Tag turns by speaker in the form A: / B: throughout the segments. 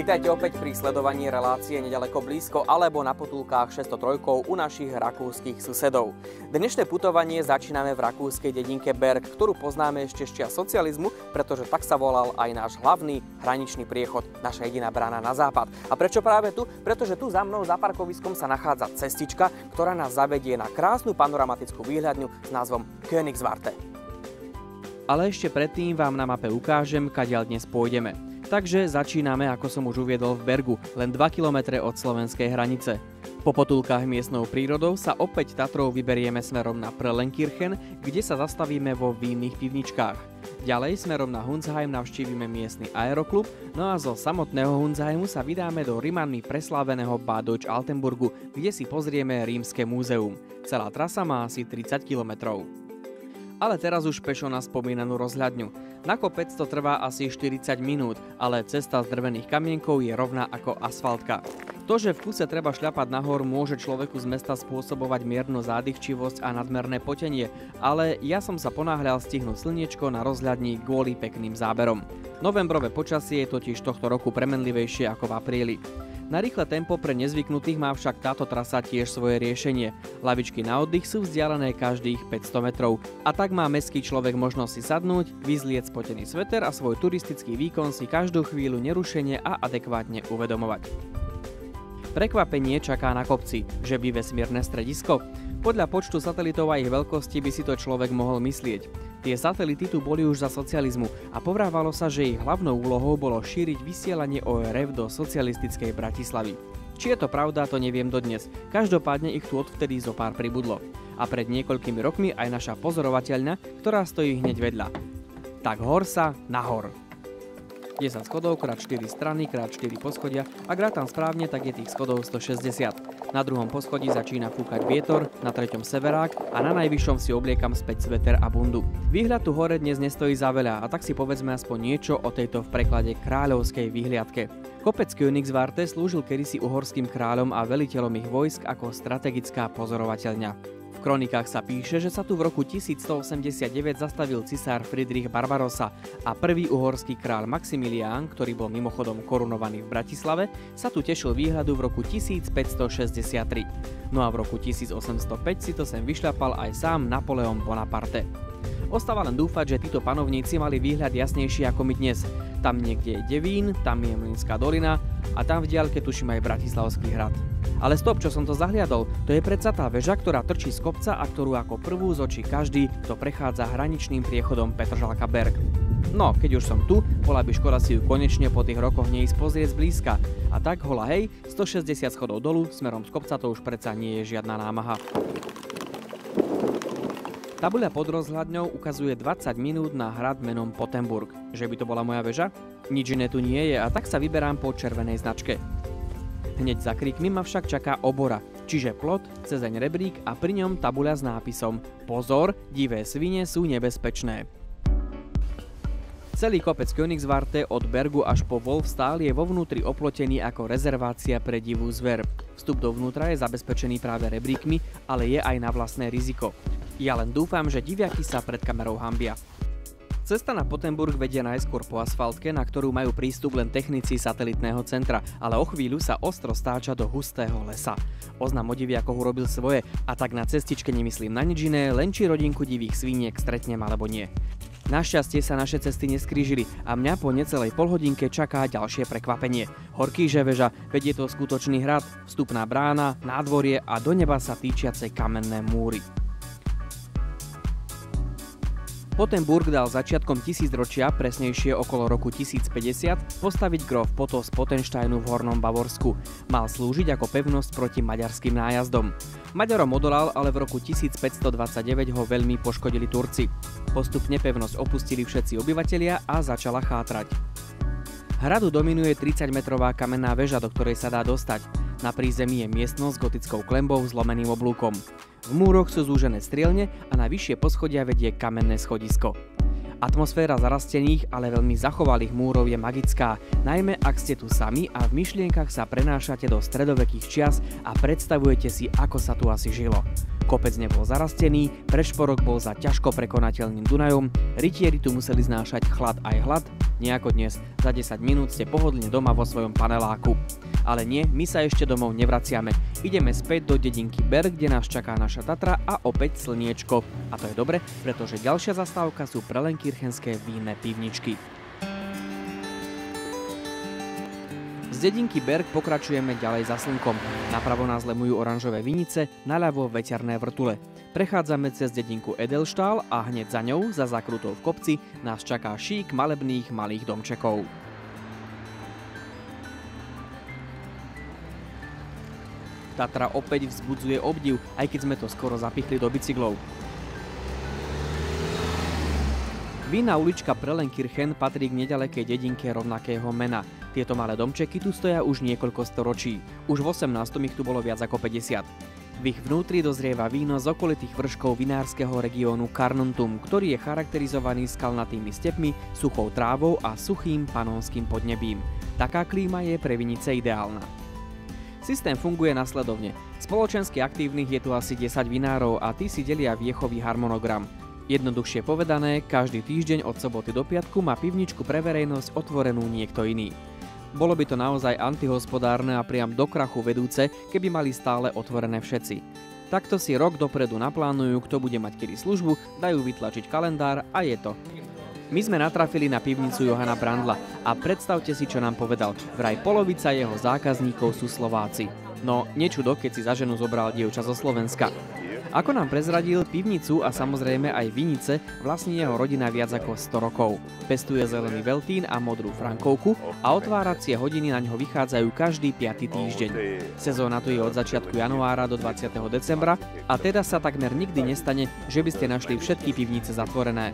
A: Vítajte opäť pri sledovaní relácie Neďaleko blízko alebo na potulkách 603 u našich rakúskych susedov. Dnešné putovanie začíname v rakúskej dedinke Berg, ktorú poznáme ešte z čias socializmu, pretože tak sa volal aj náš hlavný hraničný priechod, naša jediná brána na západ. A prečo práve tu? Pretože tu za mnou za parkoviskom sa nachádza cestička, ktorá nás zavedie na krásnu panoramatickú výhľadňu s názvom Königswarte. Ale ešte predtým vám na mape ukážem, kadiaľ dnes pôjdeme. Takže začíname, ako som už uviedol, v Bergu, len 2 km od slovenskej hranice. Po potulkách miestnou prírodou sa opäť Tatrou vyberieme smerom na Prellenkirchen, kde sa zastavíme vo vínnych pivničkách. Ďalej smerom na Hunsheim navštívime miestny aeroklub, no a zo samotného Hunsheimu sa vydáme do Rimanmi presláveného Bad Deutsch-Altenburgu, kde si pozrieme Rímske múzeum. Celá trasa má asi 30 kilometrov. Ale teraz už pešo na spomínanú rozhľadňu. Na kopec to trvá asi 40 minút, ale cesta z drvených kamienkov je rovná ako asfaltka. To, že v kuse treba šľapať nahor, môže človeku z mesta spôsobovať miernu zádychčivosť a nadmerné potenie, ale ja som sa ponáhľal stihnúť slniečko na rozhľadni kvôli pekným záberom. Novembrové počasie je totiž tohto roku premenlivejšie ako v apríli. Na rýchle tempo pre nezvyknutých má však táto trasa tiež svoje riešenie. Lavičky na oddych sú vzdialené každých 500 metrov a tak má mestský človek možnosť si sadnúť, vyzlieť spotený sveter a svoj turistický výkon si každú chvíľu nerušene a adekvátne uvedomovať. Prekvapenie čaká na kopci, že by vesmírne stredisko. Podľa počtu satelitov a ich veľkosti by si to človek mohol myslieť. Tie satelity tu boli už za socializmu a povrávalo sa, že ich hlavnou úlohou bolo šíriť vysielanie ORF do socialistickej Bratislavy. Či je to pravda, to neviem dodnes. Každopádne ich tu odvtedy zopár pribudlo. A pred niekoľkými rokmi aj naša pozorovateľňa, ktorá stojí hneď vedľa. Tak hor sa nahor. 10 schodov x 4 strany x 4 poschodia, ak rátam správne, tak je tých schodov 160. Na druhom poschodí začína fúkať vietor, na treťom severák a na najvyššom si obliekam späť sveter a bundu. Výhľad tu hore dnes nestojí za veľa a tak si povedzme aspoň niečo o tejto v preklade kráľovskej výhliadke. Kopec Königswarte slúžil kedysi uhorským kráľom a veliteľom ich vojsk ako strategická pozorovateľňa. V kronikách sa píše, že sa tu v roku 1189 zastavil cisár Friedrich Barbarossa a prvý uhorský kráľ Maximilián, ktorý bol mimochodom korunovaný v Bratislave, sa tu tešil výhľadu v roku 1563. No a v roku 1805 si to sem vyšľapal aj sám Napoleon Bonaparte. Ostáva len dúfať, že títo panovníci mali výhľad jasnejší ako my dnes. Tam niekde je Devín, tam je Mlynská dolina a tam v diaľke tuším aj Bratislavský hrad. Ale stop, čo som to zahliadol, to je predsa tá väža, ktorá trčí z kopca a ktorú ako prvú zočí každý, kto prechádza hraničným priechodom Petržalka Berg. No, keď už som tu, bola by škoda si ju konečne po tých rokoch neísť pozrieť zblízka. A tak hola hej, 160 schodov dolu, smerom z kopca to už predsa nie je žiadna námaha. Tabuľa pod rozhľadňou ukazuje 20 minút na hrad menom Pottenburg. Že by to bola moja väža? Nič iné tu nie je a tak sa vyberám po červenej značke. Hneď za kríkmi ma však čaká obora, čiže plot, cezeň rebrík a pri ňom tabuľa s nápisom Pozor, divé svine sú nebezpečné. Celý kopec Königswarte od Bergu až po Wolfstal je vo vnútri oplotený ako rezervácia pre divú zver. Vstup dovnútra je zabezpečený práve rebríkmi, ale je aj na vlastné riziko. Ja len dúfam, že diviaky sa pred kamerou hanbia. Cesta na Pottenburg vedie najskôr po asfaltke, na ktorú majú prístup len technici satelitného centra, ale o chvíľu sa ostro stáča do hustého lesa. Oznam o diviakoch urobil svoje a tak na cestičke nemyslím na nič iné, len či rodinku divých sviniek stretnem alebo nie. Našťastie sa naše cesty neskrížili a mňa po necelej polhodinke čaká ďalšie prekvapenie. Horkýže väža, vedie to skutočný hrad, vstupná brána, nádvorie a do neba sa týčiace kamenné múry. Pottenburg dal začiatkom tisícročia, presnejšie okolo roku 1050, postaviť grof Potto z Pottensteinu v Hornom Bavorsku. Mal slúžiť ako pevnosť proti maďarským nájazdom. Maďarom odolal, ale v roku 1529 ho veľmi poškodili Turci. Postupne pevnosť opustili všetci obyvatelia a začala chátrať. Hradu dominuje 30-metrová kamenná väža, do ktorej sa dá dostať. Na prízemí je miestnosť s gotickou klenbou s lomeným oblúkom. V múroch sú zúžené strielne a na vyššie poschodia vedie kamenné schodisko. Atmosféra zarastených, ale veľmi zachovalých múrov je magická, najmä ak ste tu sami a v myšlienkach sa prenášate do stredovekých čias a predstavujete si, ako sa tu asi žilo. Kopec nebol zarastený, prešporok bol za ťažko prekonateľným Dunajom, rytieri tu museli znášať chlad aj hlad, Nie ako dnes, za 10 minút ste pohodlne doma vo svojom paneláku. Ale nie, my sa ešte domov nevraciame. Ideme späť do dedinky Berg, kde nás čaká naša Tatra a opäť slniečko. A to je dobre, pretože ďalšia zastávka sú prelenkirchenské vínne pivničky. Z dedinky Berg pokračujeme ďalej za slnkom. Napravo nás lemujú oranžové vinice, naľavo veterné vrtule. Prechádzame cez dedinku Edelštál a hneď za ňou, za zakrutou v kopci, nás čaká šík malebných malých domčekov. Tatra opäť vzbudzuje obdiv, aj keď sme to skoro zapichli do bicyklov. Vínna ulička Prelenkirchen patrí k nedalekej dedinke rovnakého mena. Tieto malé domčeky tu stoja už niekoľko storočí. Už v 18. ich tu bolo viac ako 50. V ich vnútri dozrieva víno z okolitých vrškov vinárskeho regiónu Carnuntum, ktorý je charakterizovaný skalnatými stepmi, suchou trávou a suchým panónskym podnebím. Taká klíma je pre vinice ideálna. Systém funguje nasledovne. Spoločensky aktívnych je tu asi 10 vinárov a tí si delia viechový harmonogram. Jednoduchšie povedané, každý týždeň od soboty do piatku má pivničku pre verejnosť otvorenú niekto iný. Bolo by to naozaj antihospodárne a priam do krachu vedúce, keby mali stále otvorené všetci. Takto si rok dopredu naplánujú, kto bude mať kedy službu, dajú vytlačiť kalendár a je to. My sme natrafili na pivnicu Johana Brandla a predstavte si, čo nám povedal. Vraj polovica jeho zákazníkov sú Slováci. No, nečudo, keď si za ženu zobral dievča zo Slovenska. Ako nám prezradil, pivnicu a samozrejme aj vinice vlastní jeho rodina viac ako 100 rokov. Pestuje zelený veltín a modrú frankovku a otváracie hodiny na ňo vychádzajú každý 5. týždeň. Sezóna tu je od začiatku januára do 20. decembra a teda sa takmer nikdy nestane, že by ste našli všetky pivnice zatvorené.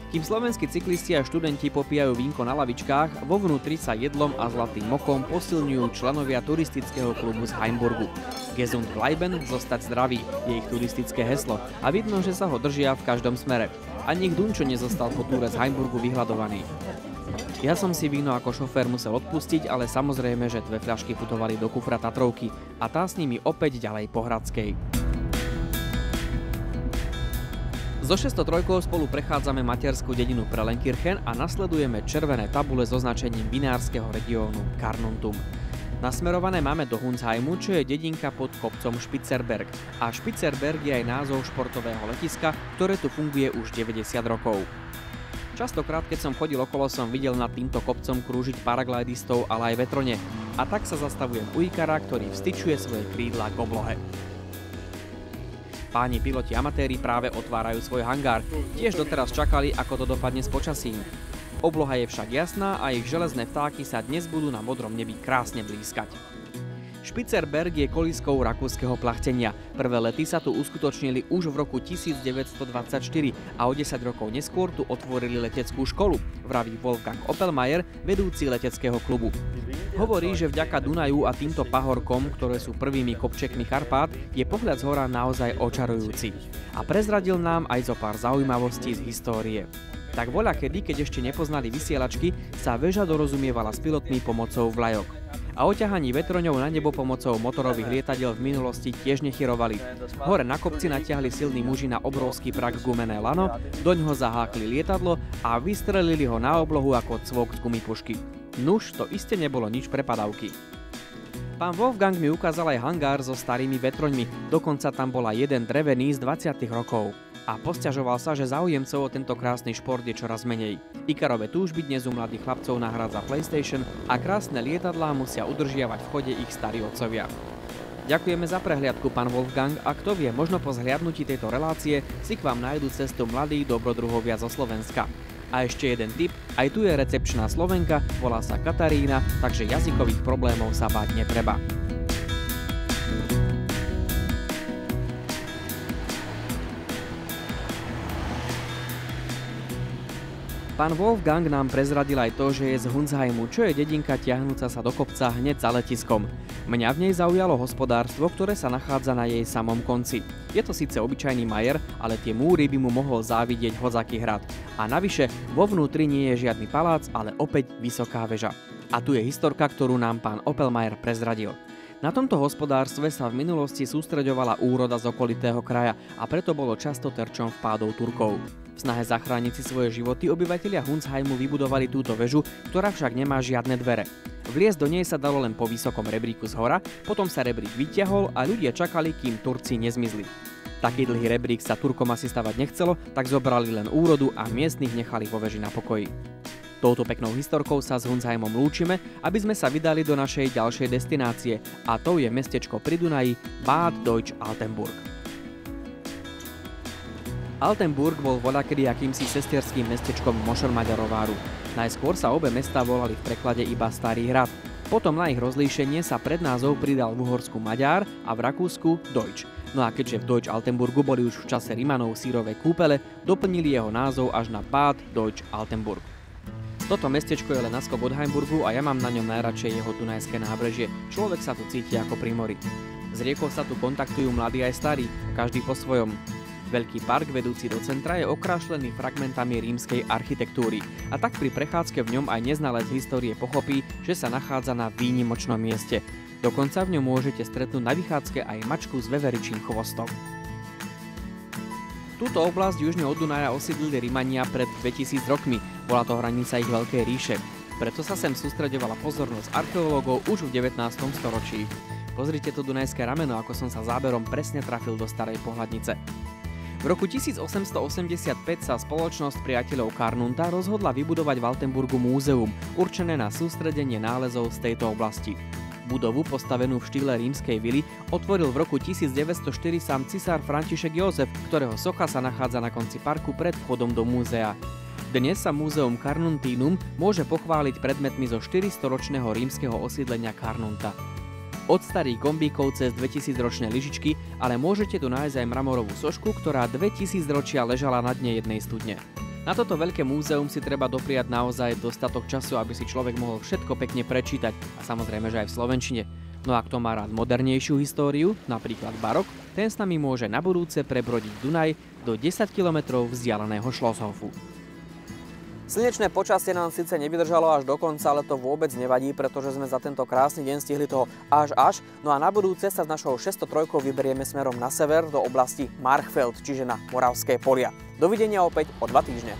A: Kým slovenskí cyklisti a študenti popíjajú vínko na lavičkách, vo vnútri sa jedlom a zlatým mokom posilňujú členovia turistického klubu z Heimburgu. Gesund bleiben, zostať zdravý, je ich turistické heslo a vidno, že sa ho držia v každom smere. Ani ich Dunčo nezostal po túre z Heimburgu vyhľadovaný. Ja som si víno ako šofér musel odpustiť, ale samozrejme, že 2 fľašky putovali do kufra Tatrovky a tá s nimi opäť ďalej po Hradskej. So 603 spolu prechádzame materskú dedinu Prelenkirchen a nasledujeme červené tabule s označením vinárskeho regiónu Carnuntum. Nasmerované máme do Hunsheimu, čo je dedinka pod kopcom Spitzenberg. A Spitzenberg je aj názov športového letiska, ktoré tu funguje už 90 rokov. Častokrát, keď som chodil okolo, som videl nad týmto kopcom krúžiť paraglidistov, ale aj vetrone. A tak sa zastavujem u Ikara, ktorý vstyčuje svoje krídla k oblohe. Páni piloti amatéri práve otvárajú svoj hangár. Tiež doteraz čakali, ako to dopadne s počasím. Obloha je však jasná a ich železné vtáky sa dnes budú na modrom nebi krásne blízkať. Spitzenberg je kolískou rakúskeho plachtenia. Prvé lety sa tu uskutočnili už v roku 1924 a o 10 rokov neskôr tu otvorili leteckú školu, vraví Wolfgang Oppelmayr, vedúci leteckého klubu. Hovorí, že vďaka Dunaju a týmto pahorkom, ktoré sú prvými kopčekmi Karpát, je pohľad z hora naozaj očarujúci. A prezradil nám aj zo pár zaujímavostí z histórie. Tak voľakedy, keď ešte nepoznali vysielačky, sa väža dorozumievala s pilotmi pomocou vlajok. A o ťahaní vetroňov na nebo pomocou motorových lietadiel v minulosti tiež nechyrovali. Hore na kopci natiahli silní muži na obrovský prak gumené lano, doňho zahákli lietadlo a vystrelili ho na oblohu ako cvok z gumipušky. Nuž, to iste nebolo nič pre padavky. Pán Wolfgang mi ukázal aj hangár so starými vetroňmi, dokonca tam bola jeden drevený z 20. rokov. A posťažoval sa, že záujemcov o tento krásny šport je čoraz menej. Ikarové túžby dnes u mladých chlapcov nahrádza PlayStation a krásne lietadlá musia udržiavať v chode ich starí otcovia. Ďakujeme za prehliadku, pán Wolfgang, a kto vie, možno po zhliadnutí tejto relácie si k vám nájdu cestu mladí dobrodruhovia zo Slovenska. A ešte jeden tip, aj tu je recepčná Slovenka, volá sa Katarína, takže jazykových problémov sa báť netreba. Pán Wolfgang nám prezradil aj to, že je z Hunsheimu, čo je dedinka tiahnúca sa do kopca hneď za letiskom. Mňa v nej zaujalo hospodárstvo, ktoré sa nachádza na jej samom konci. Je to síce obyčajný majer, ale tie múry by mu mohol závidieť hodzaký hrad. A navyše, vo vnútri nie je žiadny palác, ale opäť vysoká väža. A tu je historka, ktorú nám pán Oppelmayr prezradil. Na tomto hospodárstve sa v minulosti sústreďovala úroda z okolitého kraja a preto bolo často terčom vpádov Turkov. V snahe zachrániť si svoje životy obyvatelia Hunsheimu vybudovali túto väžu, ktorá však nemá žiadne dvere. Vliesť do nej sa dalo len po vysokom rebríku zhora, potom sa rebrík vytiahol a ľudia čakali, kým Turci nezmizli. Taký dlhý rebrík sa Turkom asi stavať nechcelo, tak zobrali len úrodu a miestnych nechali vo veži na pokoji. Touto peknou historkou sa s Hunsheimom lúčime, aby sme sa vydali do našej ďalšej destinácie, a to je mestečko pri Dunaji Bad Deutsch-Altenburg. Altenburg bol voľakedy akýmsi sesterským mestečkom Mošor-Maďarováru. Najskôr sa obe mestá volali v preklade iba Starý hrad. Potom na ich rozlíšenie sa prednázov pridal v Uhorsku Maďar a v Rakúsku Deutsch. No a keďže v Deutsch-Altenburgu boli už v čase Rimanov sírové kúpele, doplnili jeho názov až na Bad Deutsch-Altenburg. Toto mestečko je len naskok od Heimburgu a ja mám na ňom najradšej jeho dunajské nábrežie. Človek sa tu cíti ako pri mori. S riekou sa tu kontaktujú mladí aj starí, každý po svojom. Veľký park vedúci do centra je okrášlený fragmentami rímskej architektúry a tak pri prechádzke v ňom aj neznalec histórie pochopí, že sa nachádza na výnimočnom mieste. Dokonca v ňom môžete stretnúť na vychádzke aj mačku s veveričím chvostom. Túto oblasť južne od Dunaja osídlili Rimania pred 2000 rokmi, bola to hranica ich veľkej ríše. Preto sa sem sústreďovala pozornosť archeológov už v 19. storočí. Pozrite to dunajské rameno, ako som sa záberom presne trafil do starej pohľadnice. V roku 1885 sa spoločnosť priateľov Carnunta rozhodla vybudovať v Altenburgu múzeum, určené na sústredenie nálezov z tejto oblasti. Budovu, postavenú v štýle rímskej vily, otvoril v roku 1904 sám cisár František Józef, ktorého socha sa nachádza na konci parku pred vchodom do múzea. Dnes sa múzeum Carnuntinum môže pochváliť predmetmi zo 400-ročného rímskeho osídlenia Carnunta. Od starých gombíkov cez 2000-ročné lyžičky, ale môžete tu nájsť aj mramorovú sošku, ktorá 2000 ročia ležala na dne jednej studne. Na toto veľké múzeum si treba dopriať naozaj dostatok času, aby si človek mohol všetko pekne prečítať, a samozrejme, že aj v slovenčine. No a kto má rád modernejšiu históriu, napríklad barok, ten s nami môže na budúce prebrodiť Dunaj do 10 km vzdialeného Schlosshofu. Slnečné počasie nám síce nevydržalo až do konca, ale to vôbec nevadí, pretože sme za tento krásny deň stihli toho až. No a na budúce sa s našou 603 vyberieme smerom na sever do oblasti Marchfeld, čiže na Moravské polia. Dovidenia opäť o 2 týždne.